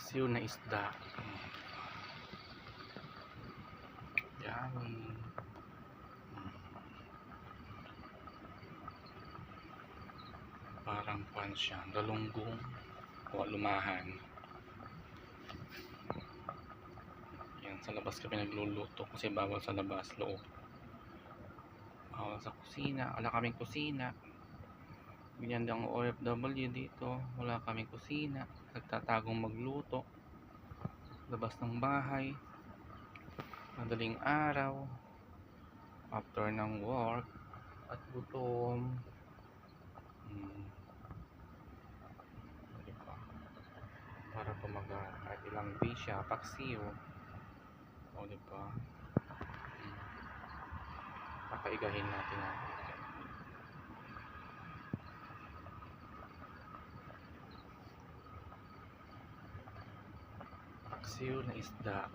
paksiw na isda. Yummy. Parang pan siya, galunggong o lumahan. Yan, sa labas kami nagluluto kasi bawal sa labas, loob. Bawal sa kusina, wala kaming kusina. Ganyan lang OFW dito, wala kaming kusina, nagtatagong magluto labas ng bahay, madaling araw, after ng work at gutom. Diba? Para tumaga kahit ilang bisya, paksiw, o diba, papaigahin natin natin. Paksiw na isda.